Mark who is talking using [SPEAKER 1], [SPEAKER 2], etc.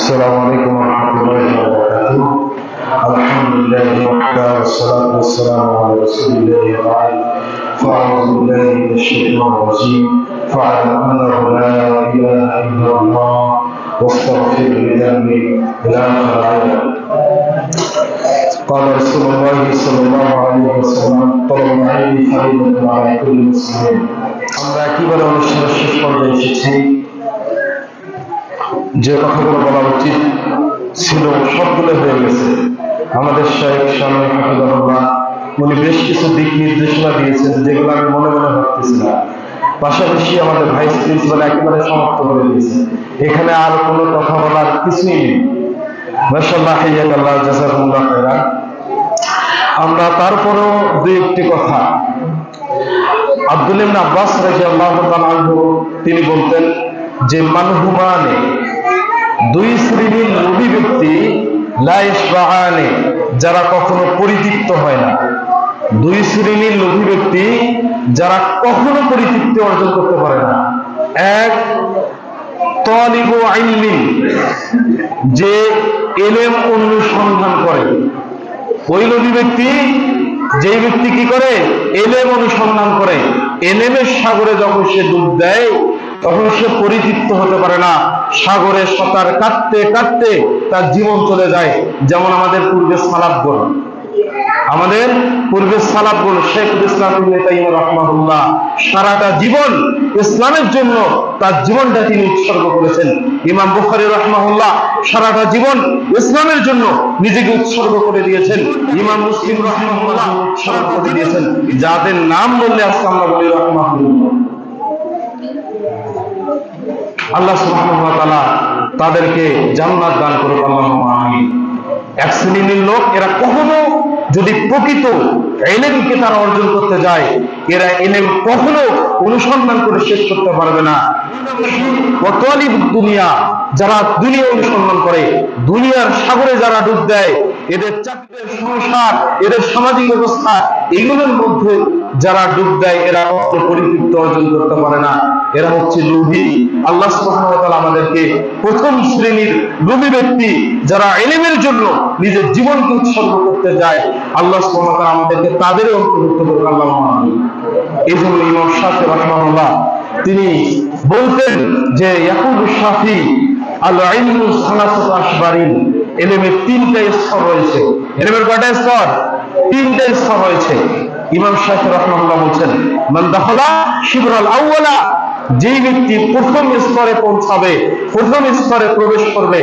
[SPEAKER 1] السلام عليكم ورحمة الله وبركاته. الحمد لله وحده والصلاة والسلام على رسول الله وبعد. فأعوذ بالله من الشيطان الرجيم فاعلم أنه لا إله إلا الله واستغفر لذنبي إلى آخر الآية. قال رسول الله صلى الله عليه وسلم طلب العلم فريضة على كل مسلم. আমরা একেবারে অনুষ্ঠানের শেষ পর্যায়ে এসেছি। যে কথাগুলো বলা উচিত ছিল সবগুলো হয়ে গেছে। আমাদের শাইখ শামীম হাফিজাহুল্লাহ উনি বেশ কিছু দিক নির্দেশনা দিয়েছেন যেগুলো আমি মনে মনে ভাবতেছি না। পাশাপাশি আমাদের ভাইস প্রিন্সিপাল একেবারে সমাপ্ত করে দিয়েছে। এখানে আর কোনো কথা বলার কিছুই নেই। মাশাআল্লাহ, হাইয়াকাল্লাহ, জাযাকুমুল্লাহ খাইরান। আমরা তারপরেও দুই একটি কথা, আব্দুল্লাহ ইবনে আব্বাস রাদিয়াল্লাহু তাআলা আনহু তিনি বলতেন যে মানহুমানে, দুই শ্রেণীর লোভী ব্যক্তি, লা ইশবাআনে, যারা কখনো পরিতৃপ্ত হয় না। দুই শ্রেণীর লোভী ব্যক্তি যারা কখনো পরিতৃপ্তি অর্জন করতে পারে না। এক, তালিবু ইলমিন, যে ইলম অনুসন্ধান করে। ওই লোভী ব্যক্তি, যেই ব্যক্তি কি করে, ইলম অনুসন্ধান করে। ইলমের সাগরে যখন সে ডুব দেয় তখন সে পরিতৃপ্ত হতে পারে না। সাগরে সাঁতার কাটতে কাটতে তার জীবন চলে যায়। যেমন আমাদের পূর্বের সালাফগণ, শেখুল ইসলাম ইবনে তাইমিয়া রাহিমাহুল্লাহ সারাটা জীবন ইসলামের জন্য তার জীবনটা তিনি উৎসর্গ করেছেন। ইমাম বুখারী রাহিমাহুল্লাহ সারাটা জীবন ইসলামের জন্য নিজেকে উৎসর্গ করে দিয়েছেন। ইমাম মুসলিম রাহিমাহুল্লাহ উৎসর্গ করে দিয়েছেন। যাদের নাম বললে আজকে আমরা বলি রাহিমাহুল্লাহ। আল্লাহ সুবহানাহু ওয়া তাআলা তাদেরকে জান্নাত দান করুক, আল্লাহুম্মা আমিন। এক শ্রেণীর লোক, এরা কখনো যদি প্রকৃত ইলমকে তারা অর্জন করতে যায়, এরা ইলম কখনো অনুসন্ধান করে শেষ করতে পারবে না। দুনিয়া, যারা দুনিয়া অনুসন্ধান করে, দুনিয়ার সাগরে যারা ডুব দেয়, এদের চাকরির সংসার, এদের সামাজিক ব্যবস্থা, এগুলোর মধ্যে যারা ডুব দেয়, এরা কখনো পরিতৃপ্ত অর্জন করতে পারে না। এরা হচ্ছে লোভী। আল্লাহ সুবহানাহু ওয়া তাআলা আমাদেরকে প্রথম শ্রেণীর লোভী ব্যক্তি যারা ইলমের জন্য নিজের জীবনকে উৎসর্গ করতে যায়, আল্লাহ সুবহানাহু ওয়া তাআলা আমাদেরকে তাদের অন্তর্ভুক্ত করুন, আল্লাহুম্মা আমিন। এই জন্য ইমাম শাফিঈ রাহিমাহুল্লাহ তিনি বলতেন যে ইয়াকুলু শাফিঈ আল ইলমু সালাসাতু আশবারিন, ইলমের তিনটা স্তর রয়েছে। ইলমের কয়টা স্তর? তিনটা স্তর রয়েছে। ইমাম শাফিঈ রাহিমাহুল্লাহ বলেন, মান দাখালা শিবরাল আউয়ালা, যেই ব্যক্তি প্রথম স্তরে পৌঁছাবে, প্রথম স্তরে প্রবেশ করবে,